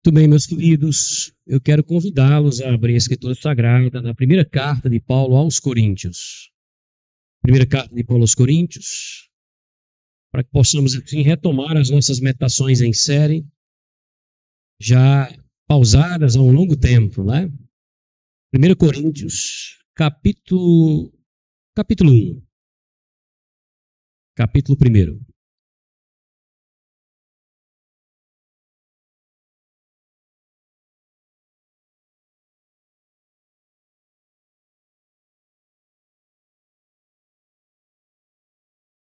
Muito bem, meus queridos, eu quero convidá-los a abrir a Escritura Sagrada na primeira carta de Paulo aos Coríntios. Primeira carta de Paulo aos Coríntios, para que possamos, assim, retomar as nossas meditações em série, já pausadas há um longo tempo, né? 1 Coríntios, capítulo 1. Capítulo 1.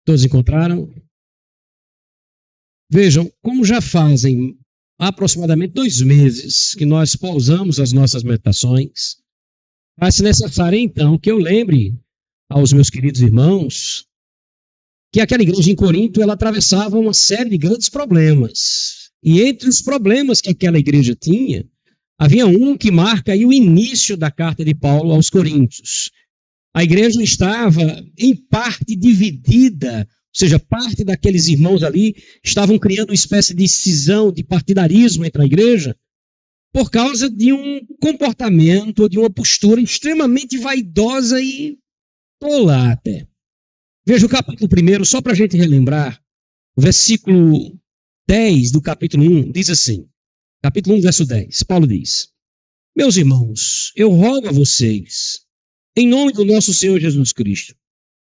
Todos encontraram? Vejam, como já fazem aproximadamente 2 meses que nós pausamos as nossas meditações, faz-se necessário, então, que eu lembre aos meus queridos irmãos que aquela igreja em Corinto, ela atravessava uma série de grandes problemas. E entre os problemas que aquela igreja tinha, havia um que marca aí o início da carta de Paulo aos Coríntios. A igreja estava, em parte, dividida, ou seja, parte daqueles irmãos ali estavam criando uma espécie de cisão, de partidarismo entre a igreja, por causa de um comportamento, de uma postura extremamente vaidosa e tola até. Veja o capítulo 1, só para a gente relembrar, o versículo 10 do capítulo 1 diz assim, capítulo 1, verso 10, Paulo diz: Meus irmãos, eu rogo a vocês, em nome do nosso Senhor Jesus Cristo,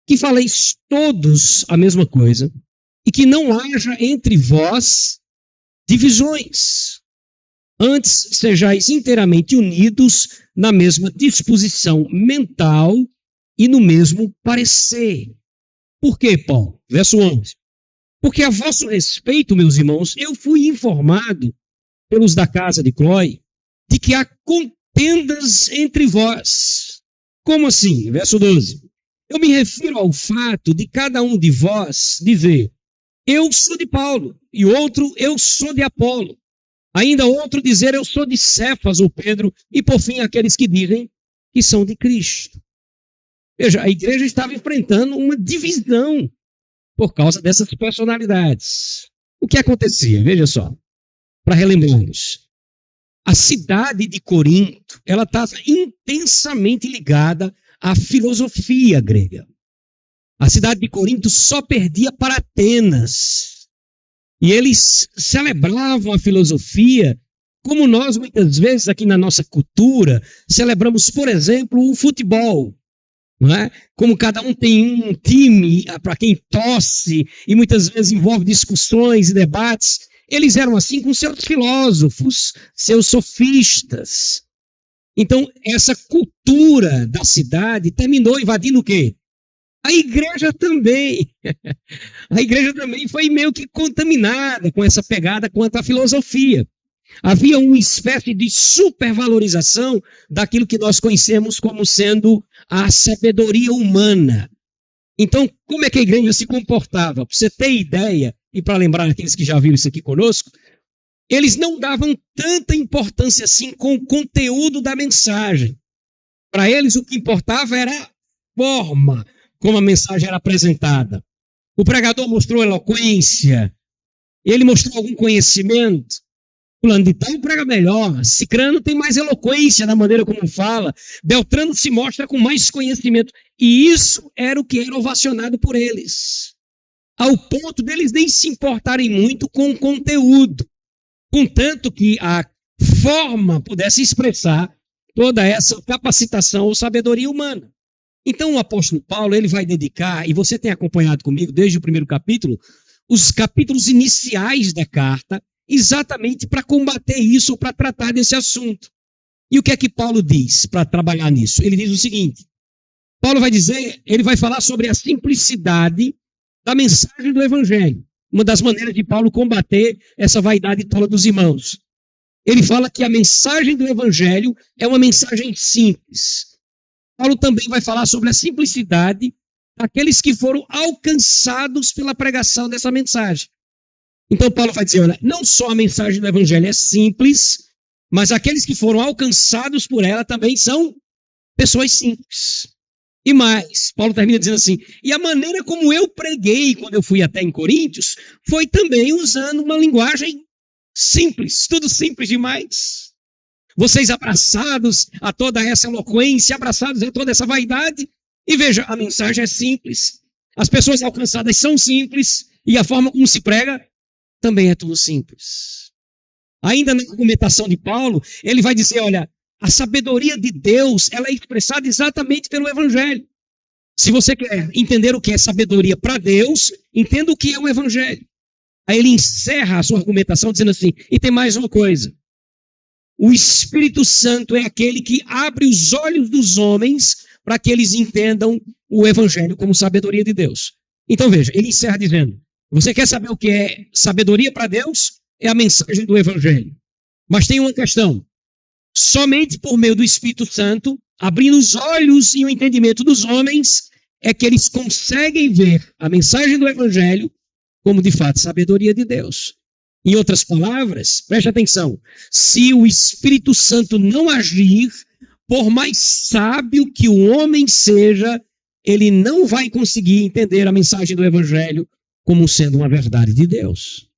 que faleis todos a mesma coisa e que não haja entre vós divisões. Antes, sejais inteiramente unidos na mesma disposição mental e no mesmo parecer. Por quê, Paulo? Verso 11. Porque a vosso respeito, meus irmãos, eu fui informado pelos da casa de Cloé de que há contendas entre vós. Como assim? Verso 12. Eu me refiro ao fato de cada um de vós dizer, eu sou de Paulo, e outro, eu sou de Apolo. Ainda outro dizer, eu sou de Cefas ou Pedro, e por fim aqueles que dizem que são de Cristo. Veja, a igreja estava enfrentando uma divisão por causa dessas personalidades. O que acontecia? Veja só, para relembrarmos. A cidade de Corinto, ela estava intensamente ligada à filosofia grega. A cidade de Corinto só perdia para Atenas. E eles celebravam a filosofia como nós, muitas vezes, aqui na nossa cultura, celebramos, por exemplo, o futebol. Não é? Como cada um tem um time para quem torce e muitas vezes envolve discussões e debates, eles eram assim com seus filósofos, seus sofistas. Então, essa cultura da cidade terminou invadindo o quê? A igreja também. A igreja também foi meio que contaminada com essa pegada quanto à filosofia. Havia uma espécie de supervalorização daquilo que nós conhecemos como sendo a sabedoria humana. Então, como é que a igreja se comportava? Para você ter ideia, e para lembrar aqueles que já viram isso aqui conosco, eles não davam tanta importância assim com o conteúdo da mensagem. Para eles, o que importava era a forma como a mensagem era apresentada. O pregador mostrou eloquência, ele mostrou algum conhecimento. Fulano de tal prega melhor, Cicrano tem mais eloquência na maneira como fala, Beltrano se mostra com mais conhecimento. E isso era o que era ovacionado por eles. Ao ponto deles nem se importarem muito com o conteúdo, contanto que a forma pudesse expressar toda essa capacitação ou sabedoria humana. Então o apóstolo Paulo, ele vai dedicar, e você tem acompanhado comigo desde o primeiro capítulo, os capítulos iniciais da carta, exatamente para combater isso, ou para tratar desse assunto. E o que é que Paulo diz para trabalhar nisso? Ele diz o seguinte, Paulo vai dizer, ele vai falar sobre a simplicidade da mensagem do evangelho, uma das maneiras de Paulo combater essa vaidade tola dos irmãos. Ele fala que a mensagem do evangelho é uma mensagem simples. Paulo também vai falar sobre a simplicidade daqueles que foram alcançados pela pregação dessa mensagem. Então Paulo vai dizer, olha, não só a mensagem do evangelho é simples, mas aqueles que foram alcançados por ela também são pessoas simples. E mais, Paulo termina dizendo assim, e a maneira como eu preguei quando eu fui até em Coríntios, foi também usando uma linguagem Simples, tudo simples demais. Vocês abraçados a toda essa eloquência, abraçados a toda essa vaidade. E veja, a mensagem é simples. As pessoas alcançadas são simples. E a forma como se prega também é tudo simples. Ainda na argumentação de Paulo, ele vai dizer, olha, a sabedoria de Deus, ela é expressada exatamente pelo Evangelho. Se você quer entender o que é sabedoria para Deus, entenda o que é o Evangelho. Aí ele encerra a sua argumentação dizendo assim, e tem mais uma coisa. O Espírito Santo é aquele que abre os olhos dos homens para que eles entendam o Evangelho como sabedoria de Deus. Então veja, ele encerra dizendo, você quer saber o que é sabedoria para Deus? É a mensagem do Evangelho. Mas tem uma questão. Somente por meio do Espírito Santo, abrindo os olhos e o entendimento dos homens, é que eles conseguem ver a mensagem do Evangelho como, de fato, sabedoria de Deus. Em outras palavras, preste atenção, se o Espírito Santo não agir, por mais sábio que o homem seja, ele não vai conseguir entender a mensagem do Evangelho como sendo uma verdade de Deus.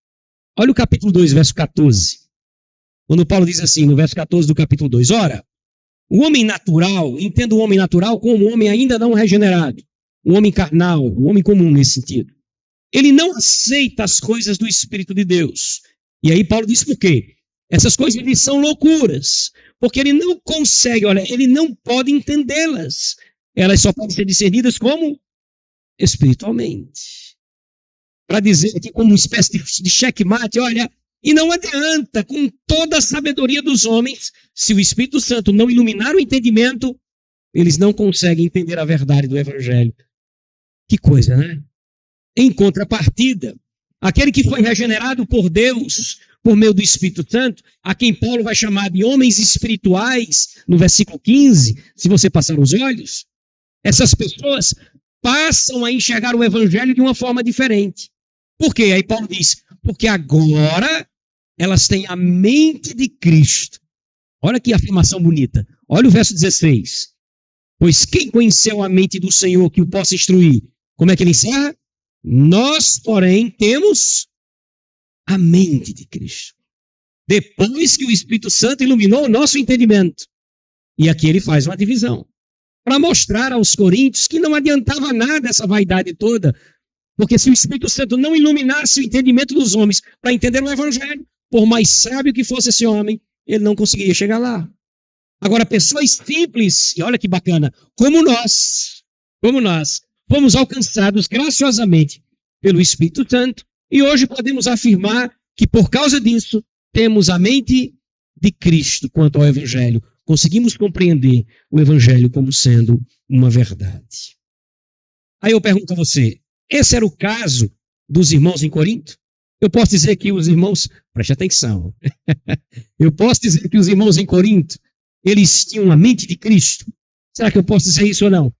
Olha o capítulo 2, verso 14. Quando Paulo diz assim, no verso 14 do capítulo 2, ora, o homem natural, entenda o homem natural como um homem ainda não regenerado, o homem carnal, o homem comum nesse sentido. Ele não aceita as coisas do Espírito de Deus. E aí Paulo diz por quê? Essas coisas lhe são loucuras, porque ele não consegue, olha, ele não pode entendê-las. Elas só podem ser discernidas como espiritualmente. Para dizer aqui como uma espécie de checkmate, olha, e não adianta, com toda a sabedoria dos homens, se o Espírito Santo não iluminar o entendimento, eles não conseguem entender a verdade do Evangelho. Que coisa, né? Em contrapartida, aquele que foi regenerado por Deus, por meio do Espírito Santo, a quem Paulo vai chamar de homens espirituais, no versículo 15, se você passar os olhos, essas pessoas passam a enxergar o Evangelho de uma forma diferente. Por quê? Aí Paulo diz, porque agora elas têm a mente de Cristo. Olha que afirmação bonita. Olha o verso 16. Pois quem conheceu a mente do Senhor que o possa instruir? Como é que ele encerra? Nós, porém, temos a mente de Cristo. Depois que o Espírito Santo iluminou o nosso entendimento. E aqui ele faz uma divisão. Para mostrar aos coríntios que não adiantava nada essa vaidade toda. Porque se o Espírito Santo não iluminasse o entendimento dos homens para entender o Evangelho, por mais sábio que fosse esse homem, ele não conseguiria chegar lá. Agora, pessoas simples, e olha que bacana, como nós, fomos alcançados graciosamente pelo Espírito Santo, e hoje podemos afirmar que por causa disso, temos a mente de Cristo quanto ao Evangelho. Conseguimos compreender o Evangelho como sendo uma verdade. Aí eu pergunto a você, esse era o caso dos irmãos em Corinto? Eu posso dizer que os irmãos, preste atenção, eu posso dizer que os irmãos em Corinto, eles tinham a mente de Cristo? Será que eu posso dizer isso ou não?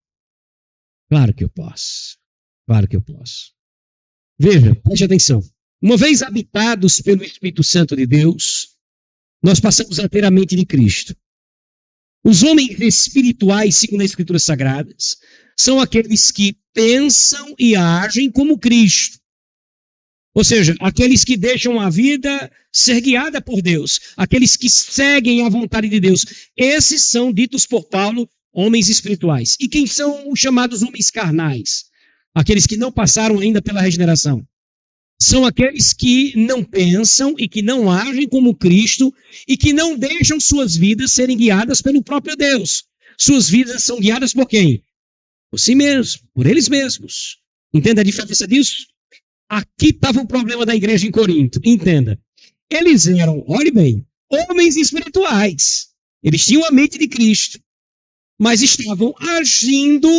Claro que eu posso. Claro que eu posso. Veja, preste atenção. Uma vez habitados pelo Espírito Santo de Deus, nós passamos a ter a mente de Cristo. Os homens espirituais, segundo as Escrituras Sagradas, são aqueles que pensam e agem como Cristo. Ou seja, aqueles que deixam a vida ser guiada por Deus, aqueles que seguem a vontade de Deus. Esses são ditos por Paulo homens espirituais. E quem são os chamados homens carnais? Aqueles que não passaram ainda pela regeneração. São aqueles que não pensam e que não agem como Cristo e que não deixam suas vidas serem guiadas pelo próprio Deus. Suas vidas são guiadas por quem? Por si mesmo, por eles mesmos. Entenda a diferença disso? Aqui estava o problema da igreja em Corinto. Entenda. Eles eram, olhe bem, homens espirituais. Eles tinham a mente de Cristo, mas estavam agindo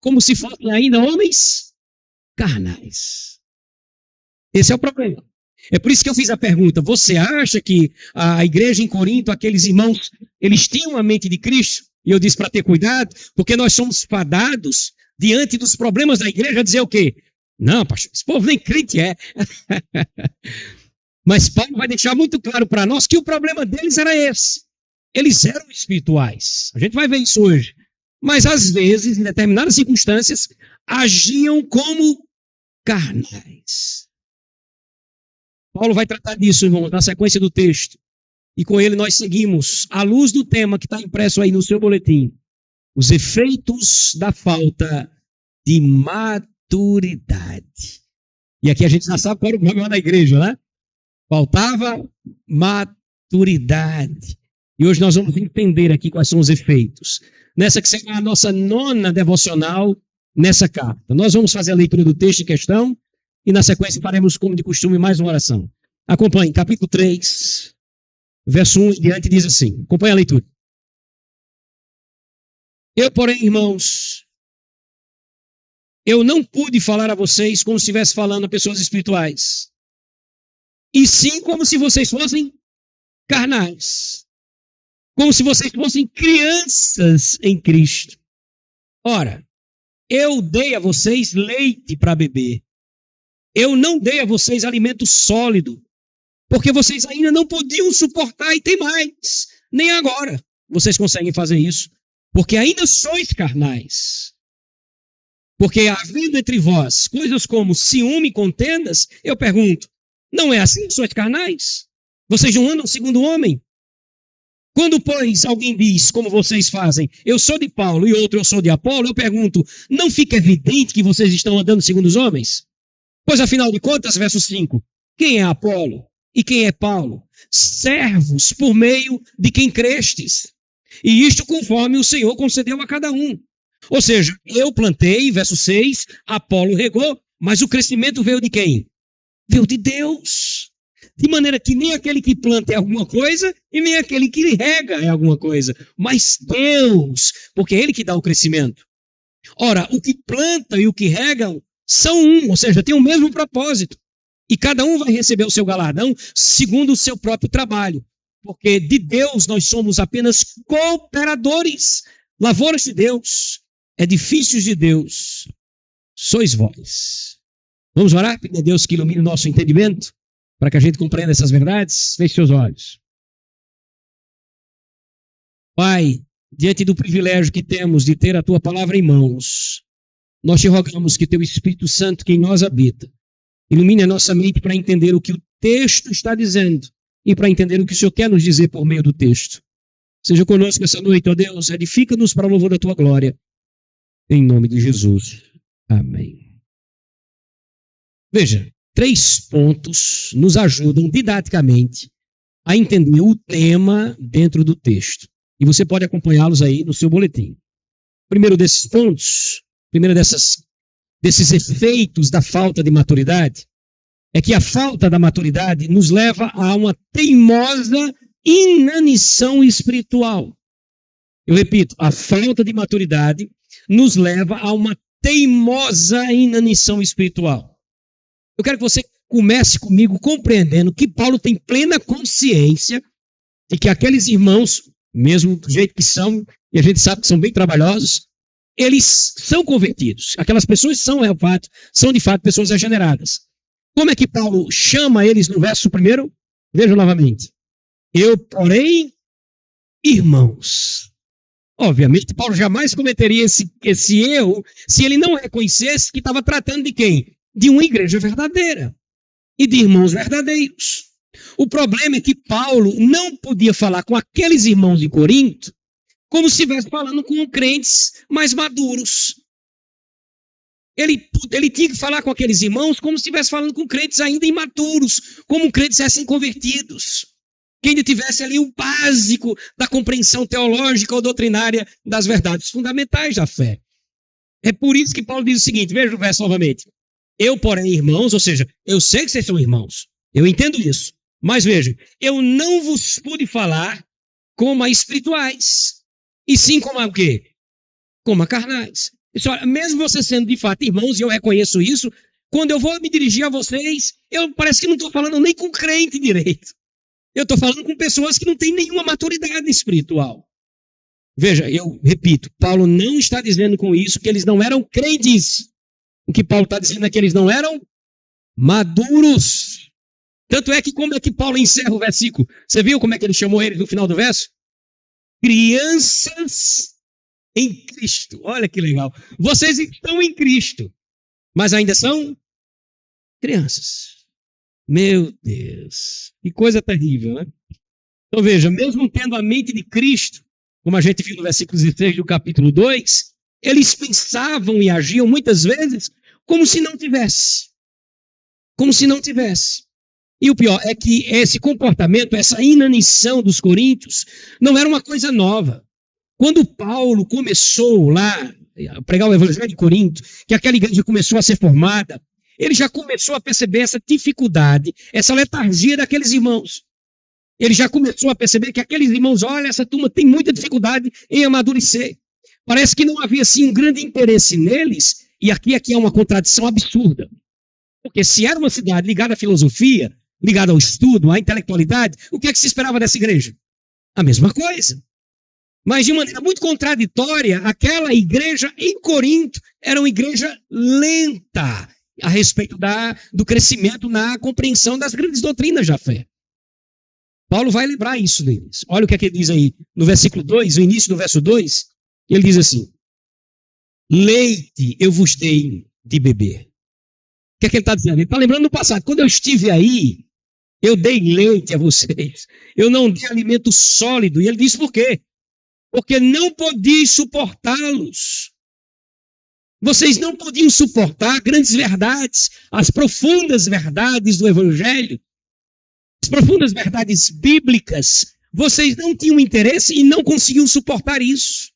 como se fossem ainda homens carnais. Esse é o problema. É por isso que eu fiz a pergunta. Você acha que a igreja em Corinto, aqueles irmãos, eles tinham a mente de Cristo? E eu disse para ter cuidado, porque nós somos fadados, diante dos problemas da igreja, a dizer o quê? Não, pastor, esse povo nem crente é. Mas Paulo vai deixar muito claro para nós que o problema deles era esse. Eles eram espirituais. A gente vai ver isso hoje. Mas às vezes, em determinadas circunstâncias, agiam como carnais. Paulo vai tratar disso, irmãos, na sequência do texto. E com ele nós seguimos, à luz do tema que está impresso aí no seu boletim, os efeitos da falta de maturidade. E aqui a gente já sabe qual era o problema da igreja, né? Faltava maturidade. E hoje nós vamos entender aqui quais são os efeitos. Nessa que será a nossa 9ª devocional nessa carta. Nós vamos fazer a leitura do texto em questão e na sequência faremos, como de costume, mais uma oração. Acompanhe, capítulo 3, verso 1 em diante, diz assim. Acompanhe a leitura. Eu, porém, irmãos, eu não pude falar a vocês como se estivesse falando a pessoas espirituais, e sim como se vocês fossem carnais, como se vocês fossem crianças em Cristo. Ora, eu dei a vocês leite para beber, eu não dei a vocês alimento sólido, porque vocês ainda não podiam suportar, e tem mais, nem agora vocês conseguem fazer isso, porque ainda sois carnais. Porque havendo entre vós coisas como ciúme e contendas, eu pergunto, não é assim que sois carnais? Vocês não andam segundo o homem? Quando, pois, alguém diz, como vocês fazem, eu sou de Paulo e outro eu sou de Apolo, eu pergunto, não fica evidente que vocês estão andando segundo os homens? Pois, afinal de contas, verso 5, quem é Apolo e quem é Paulo? Servos por meio de quem crestes. E isto conforme o Senhor concedeu a cada um. Ou seja, eu plantei, verso 6, Apolo regou, mas o crescimento veio de quem? Veio de Deus. De maneira que nem aquele que planta é alguma coisa e nem aquele que rega é alguma coisa, mas Deus, porque é Ele que dá o crescimento. Ora, o que planta e o que regam são um, ou seja, tem o mesmo propósito. E cada um vai receber o seu galardão segundo o seu próprio trabalho. Porque de Deus nós somos apenas cooperadores, lavouras de Deus, edifícios de Deus, sois vós. Vamos orar, pedir a Deus que ilumine o nosso entendimento, para que a gente compreenda essas verdades. Feche seus olhos. Pai, diante do privilégio que temos de ter a Tua palavra em mãos, nós te rogamos que Teu Espírito Santo, que em nós habita, ilumine a nossa mente para entender o que o texto está dizendo e para entender o que o Senhor quer nos dizer por meio do texto. Seja conosco essa noite, ó Deus, edifica-nos para o louvor da Tua glória. Em nome de Jesus. Amém. Veja, 3 pontos nos ajudam didaticamente a entender o tema dentro do texto. E você pode acompanhá-los aí no seu boletim. Primeiro desses pontos, desses efeitos da falta de maturidade, é que a falta da maturidade nos leva a uma teimosa inanição espiritual. Eu repito, a falta de maturidade nos leva a uma teimosa inanição espiritual. Eu quero que você comece comigo compreendendo que Paulo tem plena consciência de que aqueles irmãos, mesmo do jeito que são, e a gente sabe que são bem trabalhosos, eles são convertidos. Aquelas pessoas são de fato pessoas regeneradas. Como é que Paulo chama eles no verso 1? Vejam novamente. Eu, porém, irmãos. Obviamente, Paulo jamais cometeria esse erro se ele não reconhecesse que estava tratando de quem? De uma igreja verdadeira e de irmãos verdadeiros. O problema é que Paulo não podia falar com aqueles irmãos de Corinto como se estivesse falando com crentes mais maduros. Ele tinha que falar com aqueles irmãos como se estivesse falando com crentes ainda imaturos, como crentes recém-convertidos, que ainda tivesse ali o básico da compreensão teológica ou doutrinária das verdades fundamentais da fé. É por isso que Paulo diz o seguinte, veja o verso novamente. Eu, porém, irmãos, ou seja, eu sei que vocês são irmãos, eu entendo isso, mas veja, eu não vos pude falar como a espirituais, e sim como a o quê? Como a carnais. Mesmo vocês sendo de fato irmãos, e eu reconheço isso, quando eu vou me dirigir a vocês, parece que não estou falando nem com crente direito. Eu estou falando com pessoas que não têm nenhuma maturidade espiritual. Veja, eu repito, Paulo não está dizendo com isso que eles não eram crentes. O que Paulo está dizendo é que eles não eram maduros. Tanto é que como é que Paulo encerra o versículo? Você viu como é que ele chamou eles no final do verso? Crianças em Cristo. Olha que legal. Vocês estão em Cristo, mas ainda são crianças. Meu Deus, que coisa terrível, né? Então veja, mesmo tendo a mente de Cristo, como a gente viu no versículo 16 do capítulo 2, eles pensavam e agiam muitas vezes como se não tivesse. Como se não tivesse. E o pior é que esse comportamento, essa inanição dos coríntios, não era uma coisa nova. Quando Paulo começou lá a pregar o evangelho de Corinto, que aquela igreja começou a ser formada, ele já começou a perceber essa dificuldade, essa letargia daqueles irmãos. Ele já começou a perceber que aqueles irmãos, olha, essa turma tem muita dificuldade em amadurecer. Parece que não havia, assim, um grande interesse neles, e aqui é uma contradição absurda. Porque se era uma cidade ligada à filosofia, ligada ao estudo, à intelectualidade, o que é que se esperava dessa igreja? A mesma coisa. Mas de maneira muito contraditória, aquela igreja em Corinto era uma igreja lenta a respeito do crescimento na compreensão das grandes doutrinas da fé. Paulo vai lembrar isso deles. Olha o que é que ele diz aí no versículo 2, no início do verso 2, ele diz assim: leite eu vos dei de beber. O que é que ele está dizendo? Ele está lembrando do passado. Quando eu estive aí, eu dei leite a vocês. Eu não dei alimento sólido. E ele diz por quê? Porque não podiam suportá-los. Vocês não podiam suportar grandes verdades, as profundas verdades do Evangelho, as profundas verdades bíblicas. Vocês não tinham interesse e não conseguiam suportar isso.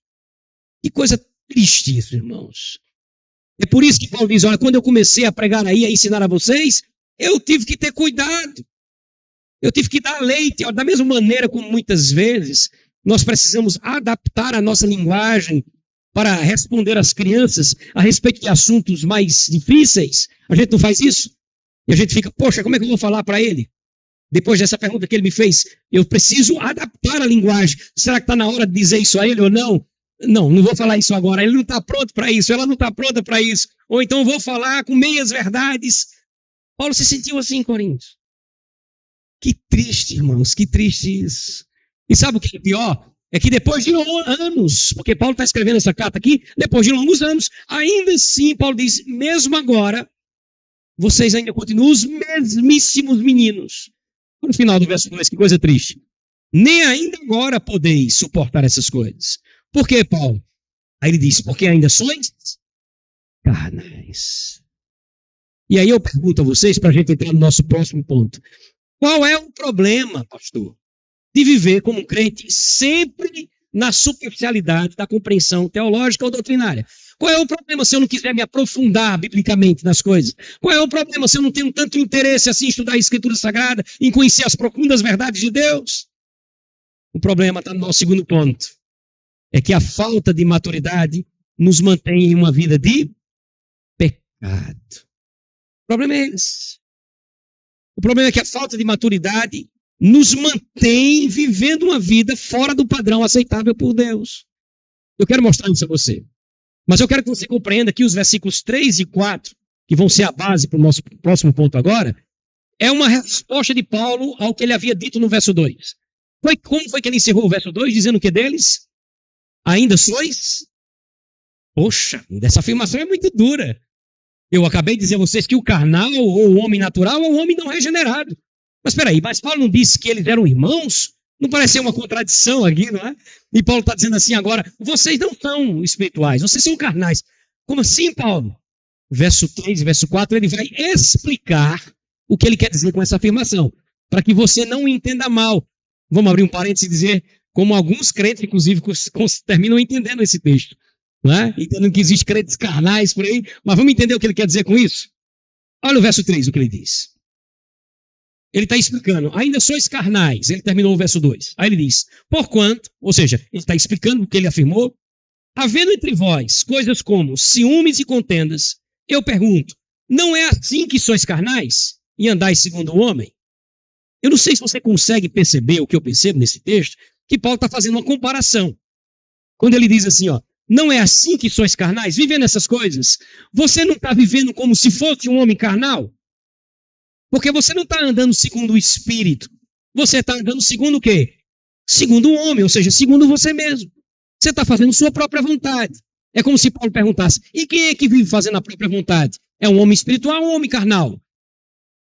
Que coisa triste isso, irmãos. É por isso que Paulo diz, olha, quando eu comecei a pregar aí, a ensinar a vocês, eu tive que ter cuidado. Eu tive que dar leite. Da mesma maneira como muitas vezes nós precisamos adaptar a nossa linguagem para responder às crianças a respeito de assuntos mais difíceis. A gente não faz isso? E a gente fica, poxa, como é que eu vou falar para ele? Depois dessa pergunta que ele me fez, eu preciso adaptar a linguagem. Será que está na hora de dizer isso a ele ou não? Não, não vou falar isso agora. Ele não está pronto para isso, ela não está pronta para isso. Ou então vou falar com meias verdades. Paulo se sentiu assim em Corinto. Que triste, irmãos, que triste isso. E sabe o que é pior? É que depois de anos, porque Paulo está escrevendo essa carta aqui, depois de longos anos, ainda assim, Paulo diz, mesmo agora, vocês ainda continuam os mesmíssimos meninos. No final do verso 2, que coisa triste. Nem ainda agora podeis suportar essas coisas. Por quê, Paulo? Aí ele diz, porque ainda sois carnais. E aí eu pergunto a vocês, para a gente entrar no nosso próximo ponto. Qual é o problema, pastor, de viver como um crente sempre na superficialidade da compreensão teológica ou doutrinária? Qual é o problema se eu não quiser me aprofundar biblicamente nas coisas? Qual é o problema se eu não tenho tanto interesse assim em estudar a Escritura Sagrada, em conhecer as profundas verdades de Deus? O problema está no nosso segundo ponto. É que a falta de maturidade nos mantém em uma vida de pecado. O problema é esse. O problema é que a falta de maturidade nos mantém vivendo uma vida fora do padrão aceitável por Deus. Eu quero mostrar isso a você. Mas eu quero que você compreenda que os versículos 3 e 4, que vão ser a base para o nosso próximo ponto agora, é uma resposta de Paulo ao que ele havia dito no verso 2. Como foi que ele encerrou o verso 2, dizendo o que deles? Ainda sois? Poxa, essa afirmação é muito dura. Eu acabei de dizer a vocês que o carnal ou o homem natural é o homem não regenerado. Mas espera aí, mas Paulo não disse que eles eram irmãos? Não parece ser uma contradição aqui, não é? E Paulo está dizendo assim agora, vocês não são espirituais, vocês são carnais. Como assim, Paulo? Verso 3 e verso 4, ele vai explicar o que ele quer dizer com essa afirmação, para que você não entenda mal. Vamos abrir um parênteses e dizer como alguns crentes, inclusive, terminam entendendo esse texto. Não é? Entendendo que existem crentes carnais por aí, mas vamos entender o que ele quer dizer com isso? Olha o verso 3, o que ele diz. Ele está explicando, ainda sois carnais, ele terminou o verso 2. Aí ele diz, porquanto, ou seja, ele está explicando o que ele afirmou, havendo entre vós coisas como ciúmes e contendas, eu pergunto, não é assim que sois carnais e andais segundo o homem? Eu não sei se você consegue perceber o que eu percebo nesse texto, que Paulo está fazendo uma comparação. Quando ele diz assim, ó, não é assim que sois carnais, vivendo essas coisas, você não está vivendo como se fosse um homem carnal? Porque você não está andando segundo o Espírito. Você está andando segundo o quê? Segundo o homem, ou seja, segundo você mesmo. Você está fazendo sua própria vontade. É como se Paulo perguntasse, e quem é que vive fazendo a própria vontade? É um homem espiritual ou um homem carnal?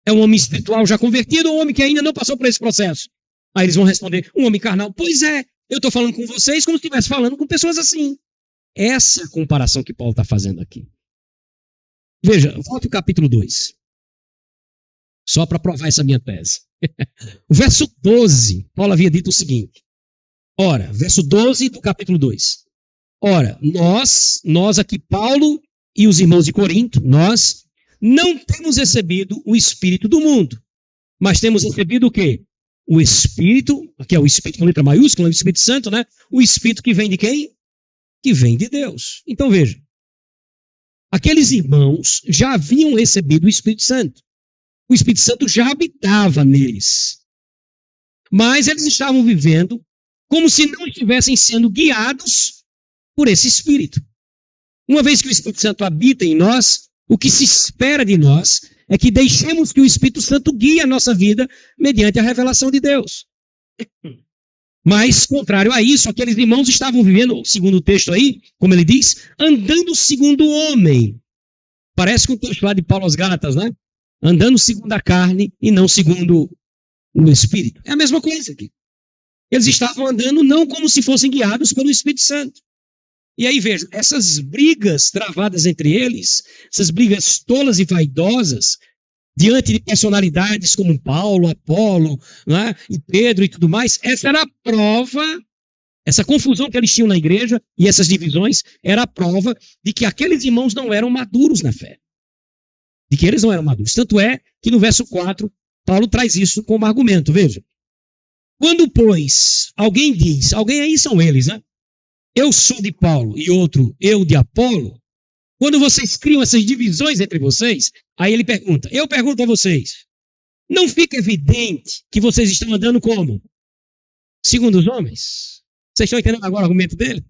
É um homem espiritual já convertido ou um homem que ainda não passou por esse processo? Aí eles vão responder, um homem carnal. Pois é, eu estou falando com vocês como se estivesse falando com pessoas assim. Essa é a comparação que Paulo está fazendo aqui. Veja, volte ao capítulo 2. Só para provar essa minha tese. O verso 12, Paulo havia dito o seguinte. Ora, verso 12 do capítulo 2. Ora, nós aqui, Paulo e os irmãos de Corinto, nós não temos recebido o Espírito do mundo, mas temos recebido o quê? O Espírito, que é o Espírito com letra maiúscula, o Espírito Santo, né? O Espírito que vem de quem? Que vem de Deus. Então veja, aqueles irmãos já haviam recebido o Espírito Santo. O Espírito Santo já habitava neles. Mas eles estavam vivendo como se não estivessem sendo guiados por esse Espírito. Uma vez que o Espírito Santo habita em nós, o que se espera de nós é que deixemos que o Espírito Santo guie a nossa vida mediante a revelação de Deus. Mas, contrário a isso, aqueles irmãos estavam vivendo, segundo o texto aí, como ele diz, andando segundo o homem. Parece com o texto lá de Paulo aos Gálatas, né? Andando segundo a carne e não segundo o Espírito. É a mesma coisa aqui. Eles estavam andando não como se fossem guiados pelo Espírito Santo. E aí, veja, essas brigas travadas entre eles, essas brigas tolas e vaidosas, diante de personalidades como Paulo, Apolo, né, e Pedro e tudo mais, essa era a prova, essa confusão que eles tinham na igreja e essas divisões, era a prova de que aqueles irmãos não eram maduros na fé. De que eles não eram maduros. Tanto é que no verso 4, Paulo traz isso como argumento, veja. Quando, pois, alguém diz, alguém aí são eles, né? Eu sou de Paulo e outro, eu de Apolo. Quando vocês criam essas divisões entre vocês, aí ele pergunta, eu pergunto a vocês, não fica evidente que vocês estão andando como? Segundo os homens? Vocês estão entendendo agora o argumento dele?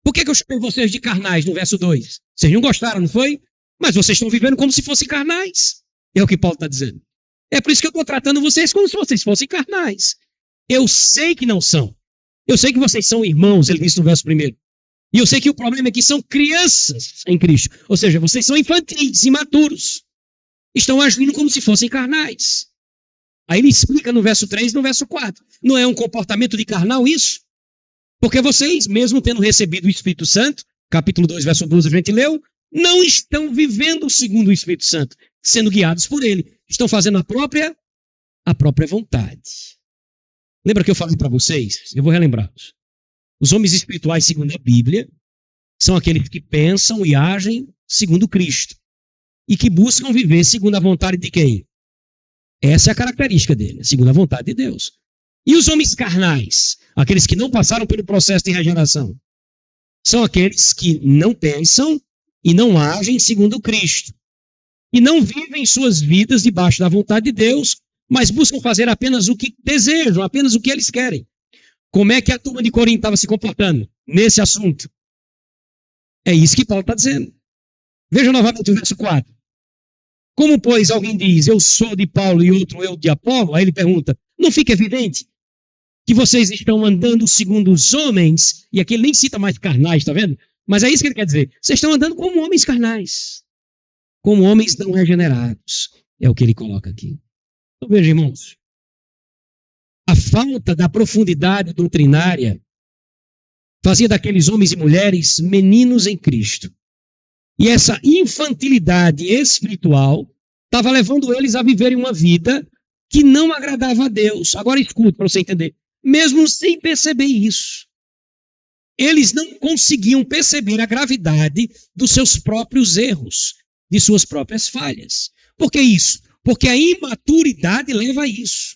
Por que eu chamei vocês de carnais no verso 2? Vocês não gostaram, não foi? Mas vocês estão vivendo como se fossem carnais. É o que Paulo está dizendo. É por isso que eu estou tratando vocês como se vocês fossem carnais. Eu sei que não são. Eu sei que vocês são irmãos, ele disse no verso 1. E eu sei que o problema é que são crianças em Cristo. Ou seja, vocês são infantis, imaturos. Estão agindo como se fossem carnais. Aí ele explica no verso 3 e no verso 4. Não é um comportamento de carnal isso? Porque vocês, mesmo tendo recebido o Espírito Santo, capítulo 2, verso 12, a gente leu, não estão vivendo segundo o Espírito Santo, sendo guiados por ele. Estão fazendo a própria vontade. Lembra que eu falei para vocês? Eu vou relembrá-los. Os homens espirituais, segundo a Bíblia, são aqueles que pensam e agem segundo Cristo. E que buscam viver segundo a vontade de quem? Essa é a característica dele, segundo a vontade de Deus. E os homens carnais, aqueles que não passaram pelo processo de regeneração, são aqueles que não pensam e não agem segundo Cristo. E não vivem suas vidas debaixo da vontade de Deus, mas buscam fazer apenas o que desejam, apenas o que eles querem. Como é que a turma de Corinto estava se comportando nesse assunto? É isso que Paulo está dizendo. Veja novamente o verso 4. Como, pois, alguém diz, eu sou de Paulo e outro eu de Apolo, aí ele pergunta, não fica evidente que vocês estão andando segundo os homens, e aqui ele nem cita mais carnais, está vendo? Mas é isso que ele quer dizer. Vocês estão andando como homens carnais, como homens não regenerados. É o que ele coloca aqui. Então veja, irmãos, a falta da profundidade doutrinária fazia daqueles homens e mulheres meninos em Cristo. E essa infantilidade espiritual estava levando eles a viverem uma vida que não agradava a Deus. Agora escute para você entender. Mesmo sem perceber isso, eles não conseguiam perceber a gravidade dos seus próprios erros, de suas próprias falhas. Por que isso? Porque a imaturidade leva a isso.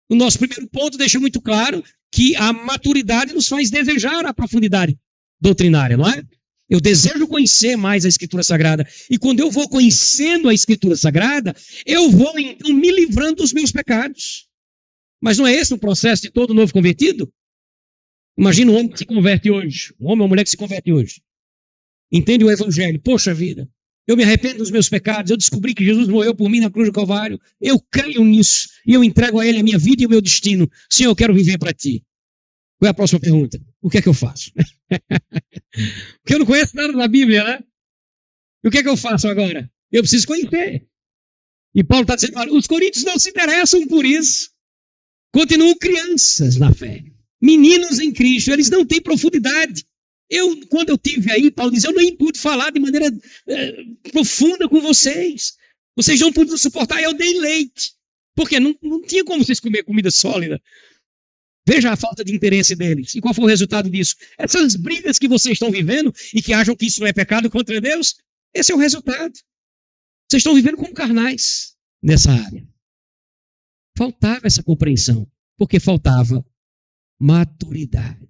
O nosso primeiro ponto deixa muito claro que a maturidade nos faz desejar a profundidade doutrinária, não é? Eu desejo conhecer mais a Escritura Sagrada. E quando eu vou conhecendo a Escritura Sagrada, eu vou então me livrando dos meus pecados. Mas não é esse o processo de todo novo convertido? Imagina um homem que se converte hoje, um homem ou uma mulher que se converte hoje. Entende o Evangelho? Poxa vida, eu me arrependo dos meus pecados, eu descobri que Jesus morreu por mim na cruz do Calvário, eu creio nisso, e eu entrego a Ele a minha vida e o meu destino. Senhor, eu quero viver para Ti. Qual é a próxima pergunta? O que é que eu faço? Porque eu não conheço nada da Bíblia, né? E o que é que eu faço agora? Eu preciso conhecer. E Paulo está dizendo, olha, os coríntios não se interessam por isso. Continuam crianças na fé. Meninos em Cristo, eles não têm profundidade. Quando eu tive aí, Paulo diz, eu nem pude falar de maneira profunda com vocês. Vocês não puderam suportar, eu dei leite. Porque não tinha como vocês comer comida sólida. Veja a falta de interesse deles. E qual foi o resultado disso? Essas brigas que vocês estão vivendo e que acham que isso não é pecado contra Deus, esse é o resultado. Vocês estão vivendo como carnais nessa área. Faltava essa compreensão, porque faltava maturidade.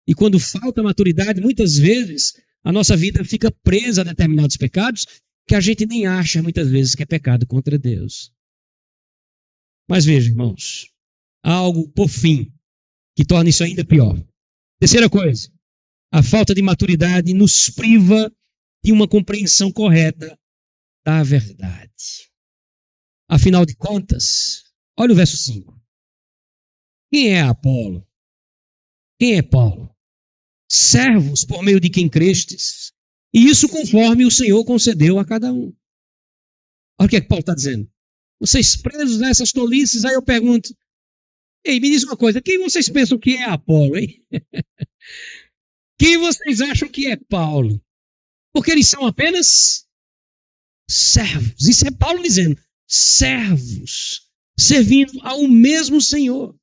E quando falta maturidade, muitas vezes a nossa vida fica presa a determinados pecados que a gente nem acha muitas vezes que é pecado contra Deus. Mas veja, irmãos, há algo por fim que torna isso ainda pior. Terceira coisa, a falta de maturidade nos priva de uma compreensão correta da verdade. Afinal de contas, olha o verso 5. Quem é Apolo? Quem é Paulo? Servos por meio de quem crestes, e isso conforme o Senhor concedeu a cada um. Olha o que é que Paulo está dizendo. Vocês presos nessas tolices, aí eu pergunto, ei, me diz uma coisa, quem vocês pensam que é Apolo, hein? Quem vocês acham que é Paulo? Porque eles são apenas servos. Isso é Paulo dizendo, servos, servindo ao mesmo Senhor.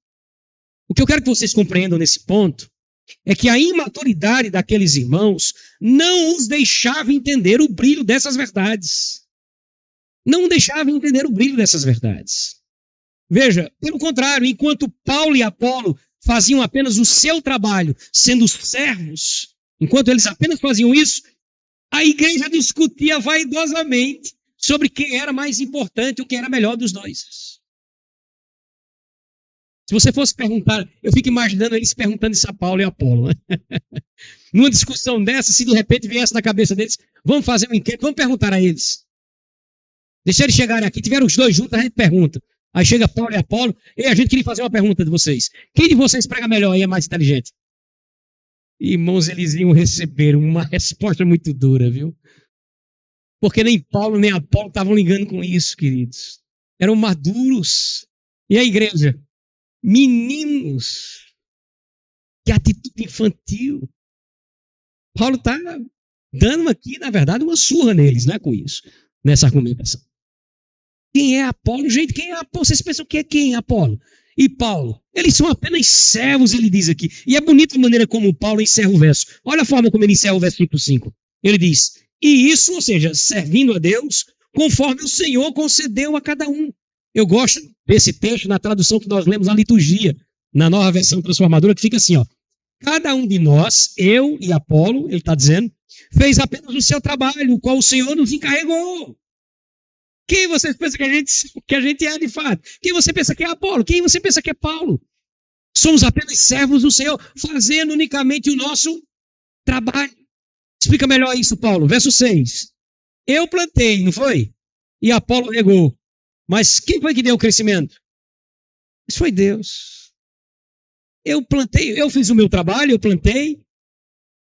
O que eu quero que vocês compreendam nesse ponto é que a imaturidade daqueles irmãos não os deixava entender o brilho dessas verdades. Não deixava entender o brilho dessas verdades. Veja, pelo contrário, enquanto Paulo e Apolo faziam apenas o seu trabalho, sendo servos, enquanto eles apenas faziam isso, a igreja discutia vaidosamente sobre quem era mais importante, o que era melhor dos dois. Se você fosse perguntar, eu fico imaginando eles perguntando isso a Paulo e a Apolo. Né? Numa discussão dessa, se de repente viesse na cabeça deles, vamos fazer um inquérito, vamos perguntar a eles. Deixa eles chegarem aqui, tiveram os dois juntos, a gente pergunta. Aí chega Paulo e Apolo, e a gente queria fazer uma pergunta de vocês. Quem de vocês prega melhor e é mais inteligente? Irmãos, eles iam receber uma resposta muito dura, viu? Porque nem Paulo nem Apolo estavam ligando com isso, queridos. Eram maduros. E a igreja? Meninos. Que atitude infantil. Paulo está dando aqui, na verdade, uma surra neles, né, com isso, nessa argumentação. Quem é Apolo? Gente, quem é Apolo? Vocês pensam que é quem é Apolo? E Paulo? Eles são apenas servos, ele diz aqui. E é bonita a maneira como Paulo encerra o verso. Olha a forma como ele encerra o versículo 5. Ele diz, e isso, ou seja, servindo a Deus, conforme o Senhor concedeu a cada um. Eu gosto desse texto na tradução que nós lemos na liturgia, na nova versão transformadora, que fica assim, ó. Cada um de nós, eu e Apolo, ele está dizendo, fez apenas o seu trabalho, o qual o Senhor nos encarregou. Quem vocês pensam que a gente é de fato? Quem você pensa que é Apolo? Quem você pensa que é Paulo? Somos apenas servos do Senhor, fazendo unicamente o nosso trabalho. Explica melhor isso, Paulo. Verso 6. Eu plantei, não foi? E Apolo regou. Mas quem foi que deu o crescimento? Isso foi Deus. Eu plantei, eu fiz o meu trabalho, eu plantei.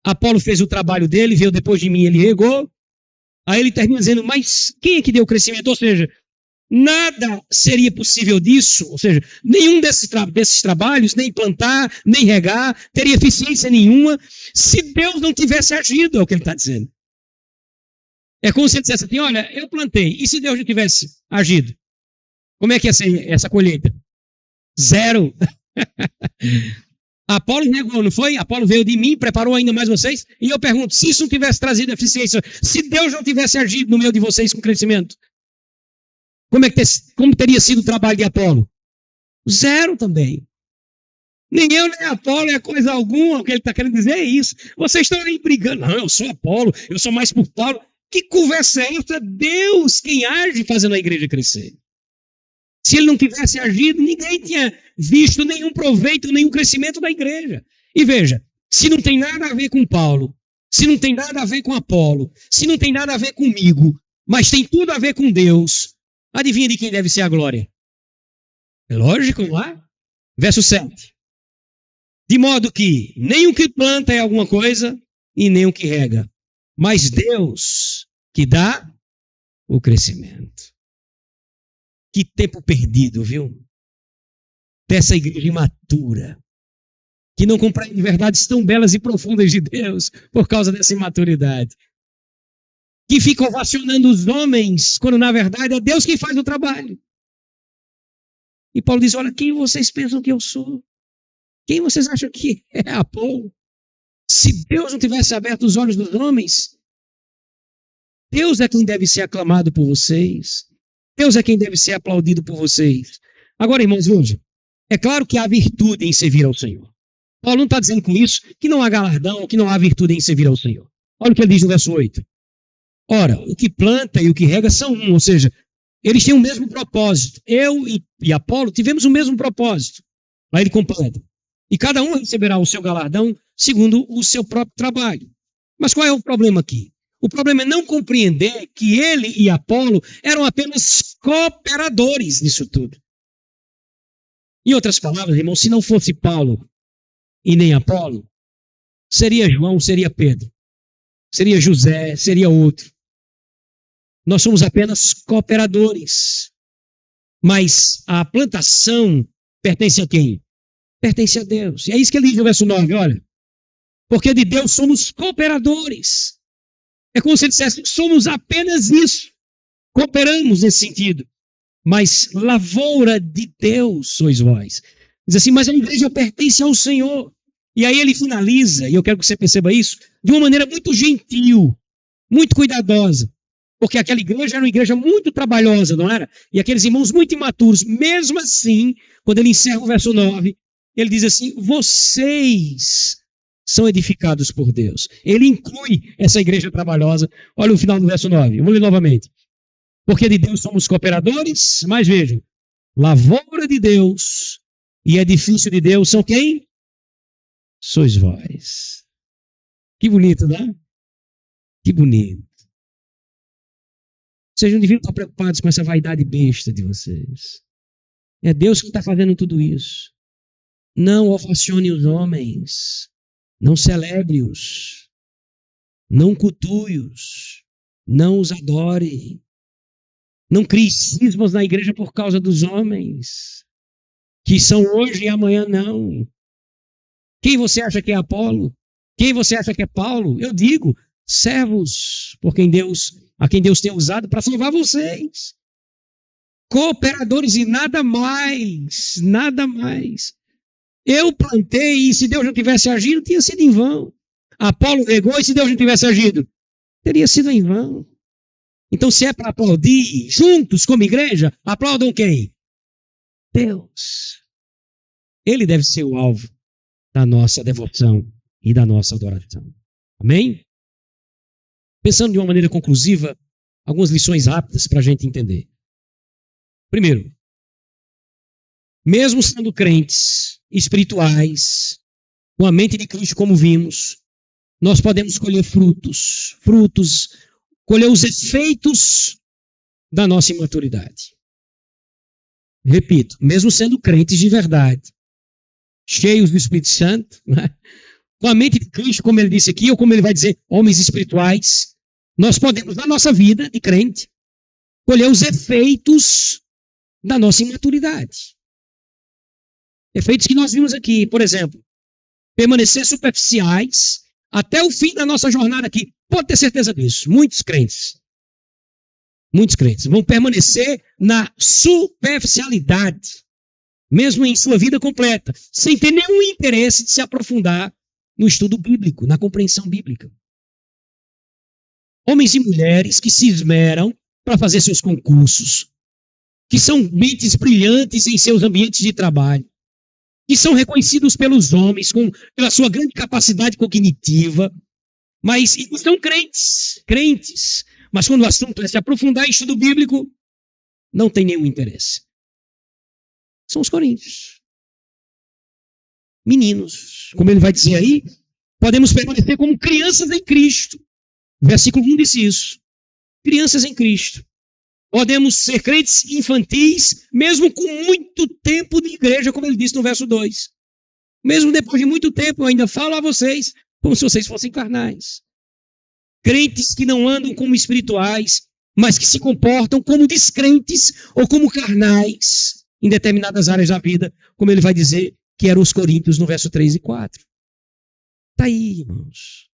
Apolo fez o trabalho dele, veio depois de mim, ele regou. Aí ele termina dizendo, mas quem é que deu o crescimento? Ou seja, nada seria possível disso, ou seja, nenhum desses trabalhos, nem plantar, nem regar, teria eficiência nenhuma, se Deus não tivesse agido, é o que ele está dizendo. É como se ele dissesse assim, olha, eu plantei, e se Deus não tivesse agido? Como é que ia ser essa colheita? Zero. Apolo negou, não foi? Apolo veio de mim, preparou ainda mais vocês. E eu pergunto, se isso não tivesse trazido eficiência, se Deus não tivesse agido no meio de vocês com crescimento, como teria sido o trabalho de Apolo? Zero também. Nem eu, nem Apolo é coisa alguma. O que ele está querendo dizer é isso. Vocês estão aí brigando. Não, eu sou Apolo, eu sou mais por Paulo. Que conversa é essa? Deus quem age fazendo a igreja crescer. Se ele não tivesse agido, ninguém tinha visto nenhum proveito, nenhum crescimento da igreja. E veja, se não tem nada a ver com Paulo, se não tem nada a ver com Apolo, se não tem nada a ver comigo, mas tem tudo a ver com Deus, adivinha de quem deve ser a glória? É lógico, não é? Verso 7. De modo que nem o que planta é alguma coisa e nem o que rega, mas Deus que dá o crescimento. Que tempo perdido, viu? Dessa igreja imatura, que não compreende verdades tão belas e profundas de Deus por causa dessa imaturidade. Que fica ovacionando os homens, quando na verdade é Deus quem faz o trabalho. E Paulo diz, olha, quem vocês pensam que eu sou? Quem vocês acham que é Apolo? Se Deus não tivesse aberto os olhos dos homens, Deus é quem deve ser aclamado por vocês. Deus é quem deve ser aplaudido por vocês. Agora, irmãos, hoje, é claro que há virtude em servir ao Senhor. Paulo não está dizendo com isso que não há galardão, que não há virtude em servir ao Senhor. Olha o que ele diz no verso 8. Ora, o que planta e o que rega são um, ou seja, eles têm o mesmo propósito. Eu e Apolo tivemos o mesmo propósito. Lá ele completa. E cada um receberá o seu galardão segundo o seu próprio trabalho. Mas qual é o problema aqui? O problema é não compreender que ele e Apolo eram apenas cooperadores nisso tudo. Em outras palavras, irmão, se não fosse Paulo e nem Apolo, seria João, seria Pedro, seria José, seria outro. Nós somos apenas cooperadores. Mas a plantação pertence a quem? Pertence a Deus. E é isso que ele diz no verso 9, olha. Porque de Deus somos cooperadores. É como se ele dissesse, somos apenas isso. Cooperamos nesse sentido. Mas lavoura de Deus sois vós. Diz assim, mas a igreja pertence ao Senhor. E aí ele finaliza, e eu quero que você perceba isso, de uma maneira muito gentil, muito cuidadosa. Porque aquela igreja era uma igreja muito trabalhosa, não era? E aqueles irmãos muito imaturos. Mesmo assim, quando ele encerra o verso 9, ele diz assim, vocês são edificados por Deus. Ele inclui essa igreja trabalhosa. Olha o final do verso 9, vamos ler novamente. Porque de Deus somos cooperadores, mas vejam, lavoura de Deus e edifício de Deus são quem? Sois vós. Que bonito, não é? Que bonito. Vocês não deviam estar preocupados com essa vaidade besta de vocês. É Deus que está fazendo tudo isso. Não ovacione os homens. Não celebre-os. Não cultue-os. Não os adore. Não crie cismas na igreja por causa dos homens. Que são hoje e amanhã não. Quem você acha que é Apolo? Quem você acha que é Paulo? Eu digo, servos a quem Deus tem usado para salvar vocês. Cooperadores e nada mais, nada mais. Eu plantei e se Deus não tivesse agido, tinha sido em vão. Apolo regou e se Deus não tivesse agido, teria sido em vão. Então se é para aplaudir juntos como igreja, aplaudam quem? Deus. Ele deve ser o alvo da nossa devoção e da nossa adoração. Amém? Pensando de uma maneira conclusiva, algumas lições rápidas para a gente entender. Primeiro, mesmo sendo crentes espirituais, com a mente de Cristo como vimos, nós podemos colher frutos, colher os efeitos da nossa imaturidade. Repito, mesmo sendo crentes de verdade, cheios do Espírito Santo, né? Com a mente de Cristo, como ele disse aqui, ou como ele vai dizer, homens espirituais, nós podemos, na nossa vida de crente, colher os efeitos da nossa imaturidade. Efeitos que nós vimos aqui, por exemplo, permanecer superficiais até o fim da nossa jornada aqui. Pode ter certeza disso. Muitos crentes vão permanecer na superficialidade, mesmo em sua vida completa, sem ter nenhum interesse de se aprofundar no estudo bíblico, na compreensão bíblica. Homens e mulheres que se esmeram para fazer seus concursos, que são mentes brilhantes em seus ambientes de trabalho, que são reconhecidos pelos homens pela sua grande capacidade cognitiva, mas são crentes, mas quando o assunto é se aprofundar em estudo bíblico, não tem nenhum interesse. São os coríntios. Meninos, como ele vai dizer aí, podemos permanecer como crianças em Cristo. Versículo 1 diz isso. Crianças em Cristo. Podemos ser crentes infantis, mesmo com muito tempo de igreja, como ele disse no verso 2. Mesmo depois de muito tempo, eu ainda falo a vocês como se vocês fossem carnais. Crentes que não andam como espirituais, mas que se comportam como descrentes ou como carnais em determinadas áreas da vida, como ele vai dizer que eram os coríntios no verso 3 e 4. Está aí, irmãos.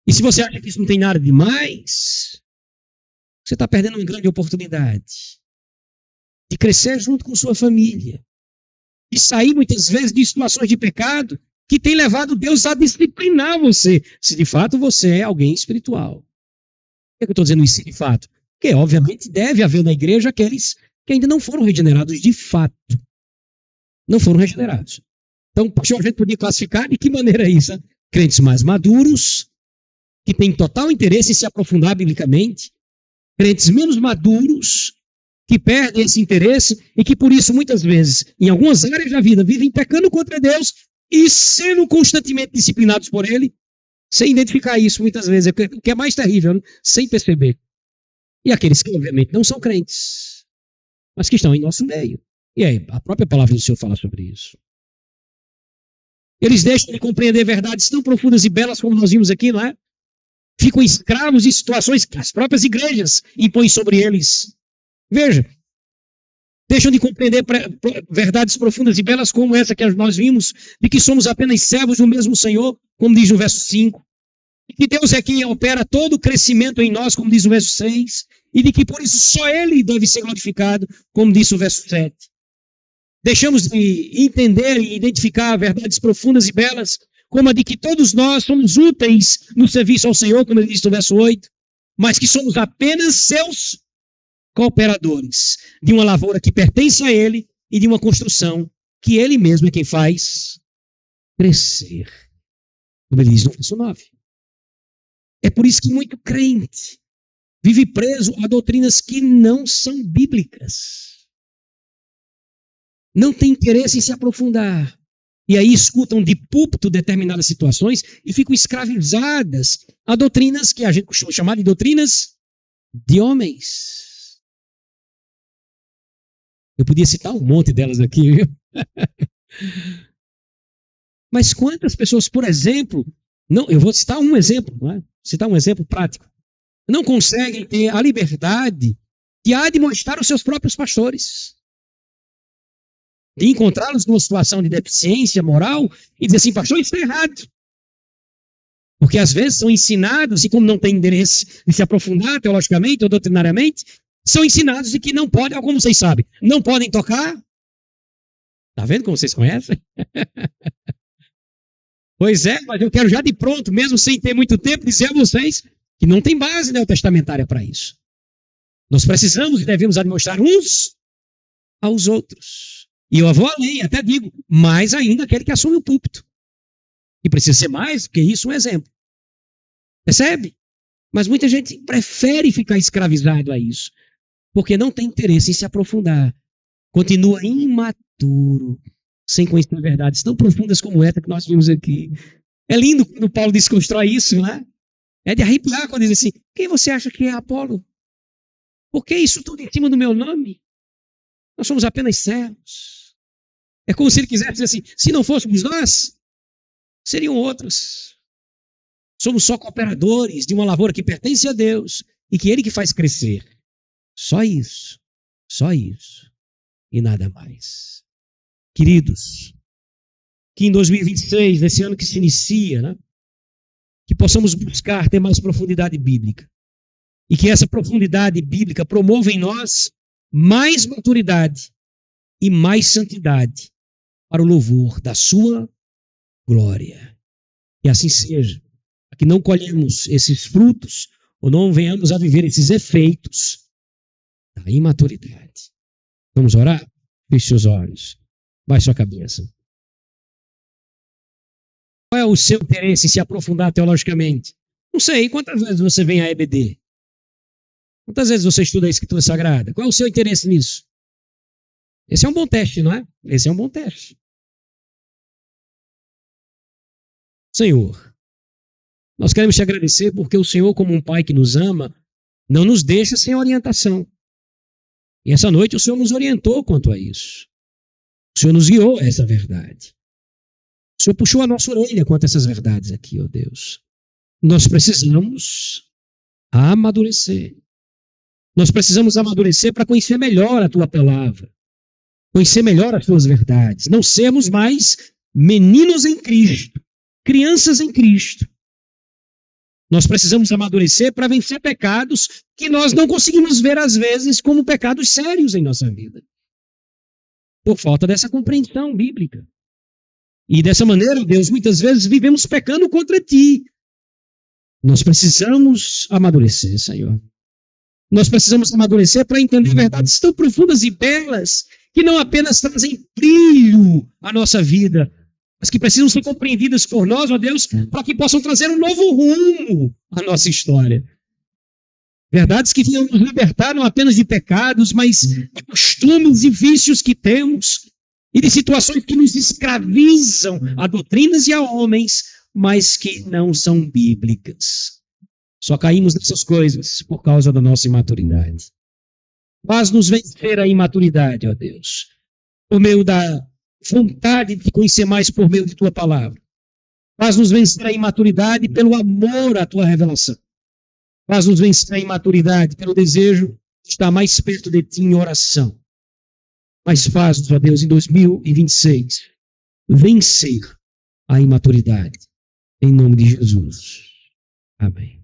E se você acha que isso não tem nada demais, você está perdendo uma grande oportunidade de crescer junto com sua família, de sair muitas vezes de situações de pecado que tem levado Deus a disciplinar você, se de fato você é alguém espiritual. Por que eu estou dizendo isso de fato? Porque, obviamente, deve haver na igreja aqueles que ainda não foram regenerados de fato. Não foram regenerados. Então, a gente podia classificar de que maneira é isso? Né? Crentes mais maduros, que têm total interesse em se aprofundar biblicamente, crentes menos maduros, que perdem esse interesse e que, por isso, muitas vezes, em algumas áreas da vida, vivem pecando contra Deus e sendo constantemente disciplinados por Ele, sem identificar isso muitas vezes, o que é mais terrível, né? Sem perceber. E aqueles que, obviamente, não são crentes, mas que estão em nosso meio. E aí, a própria palavra do Senhor fala sobre isso. Eles deixam de compreender verdades tão profundas e belas como nós vimos aqui, não é? Ficam escravos de situações que as próprias igrejas impõem sobre eles. Veja, deixam de compreender verdades profundas e belas como essa que nós vimos, de que somos apenas servos do mesmo Senhor, como diz no verso 5, e que Deus é quem opera todo o crescimento em nós, como diz o verso 6, e de que por isso só Ele deve ser glorificado, como diz o verso 7. Deixamos de entender e identificar verdades profundas e belas, como a de que todos nós somos úteis no serviço ao Senhor, como ele diz no verso 8, mas que somos apenas seus cooperadores de uma lavoura que pertence a Ele e de uma construção que Ele mesmo é quem faz crescer. Como ele diz no verso 9. É por isso que muito crente vive preso a doutrinas que não são bíblicas. Não tem interesse em se aprofundar. E aí escutam de púlpito determinadas situações e ficam escravizadas a doutrinas que a gente costuma chamar de doutrinas de homens. Eu podia citar um monte delas aqui, viu? Mas quantas pessoas, por exemplo, eu vou citar um exemplo, não é? Citar um exemplo prático, não conseguem ter a liberdade de admoestar os seus próprios pastores, de encontrá-los numa situação de deficiência moral e dizer assim, pastor, isso está errado. Porque às vezes são ensinados, e como não tem interesse de se aprofundar teologicamente ou doutrinariamente, são ensinados de que não podem, como vocês sabem, não podem tocar. Está vendo como vocês conhecem? Pois é, mas eu quero já de pronto, mesmo sem ter muito tempo, dizer a vocês que não tem base neotestamentária para isso. Nós precisamos e devemos admoestar uns aos outros. E eu vou além, até digo, mais ainda aquele que assume o púlpito. E precisa ser mais do que isso um exemplo. Percebe? Mas muita gente prefere ficar escravizado a isso, porque não tem interesse em se aprofundar. Continua imaturo, sem conhecer verdades tão profundas como essa que nós vimos aqui. É lindo quando Paulo desconstrói isso, né? É de arrepiar quando diz assim, quem você acha que é Apolo? Por que isso tudo em cima do meu nome? Nós somos apenas servos. É como se ele quisesse dizer assim, se não fôssemos nós, seriam outros. Somos só cooperadores de uma lavoura que pertence a Deus e que Ele que faz crescer. Só isso. Só isso. E nada mais. Queridos, que em 2026, nesse ano que se inicia, né, que possamos buscar ter mais profundidade bíblica. E que essa profundidade bíblica promova em nós mais maturidade e mais santidade para o louvor da sua glória. E assim seja. Para que não colhemos esses frutos ou não venhamos a viver esses efeitos da imaturidade. Vamos orar? Feche seus olhos. Baixe sua cabeça. Qual é o seu interesse em se aprofundar teologicamente? Não sei. Quantas vezes você vem à EBD? Quantas vezes você estuda a Escritura Sagrada? Qual é o seu interesse nisso? Esse é um bom teste, não é? Esse é um bom teste. Senhor, nós queremos te agradecer porque o Senhor, como um pai que nos ama, não nos deixa sem orientação. E essa noite o Senhor nos orientou quanto a isso. O Senhor nos guiou a essa verdade. O Senhor puxou a nossa orelha quanto a essas verdades aqui, ó Deus. Nós precisamos amadurecer. Nós precisamos amadurecer para conhecer melhor a tua palavra, conhecer melhor as tuas verdades, não sermos mais meninos em Cristo, crianças em Cristo. Nós precisamos amadurecer para vencer pecados que nós não conseguimos ver às vezes como pecados sérios em nossa vida, por falta dessa compreensão bíblica. E dessa maneira, Deus, muitas vezes vivemos pecando contra ti. Nós precisamos amadurecer, Senhor. Nós precisamos amadurecer para entender verdades tão profundas e belas que não apenas trazem brilho à nossa vida, mas que precisam ser compreendidas por nós, ó Deus, para que possam trazer um novo rumo à nossa história. Verdades que venham nos libertar não apenas de pecados, mas de costumes e vícios que temos e de situações que nos escravizam a doutrinas e a homens, mas que não são bíblicas. Só caímos nessas coisas por causa da nossa imaturidade. Faz-nos vencer a imaturidade, ó Deus, por meio da vontade de te conhecer mais por meio de tua palavra. Faz-nos vencer a imaturidade pelo amor à tua revelação. Faz-nos vencer a imaturidade pelo desejo de estar mais perto de ti em oração. Mas faz-nos, ó Deus, em 2026, vencer a imaturidade. Em nome de Jesus. Amém.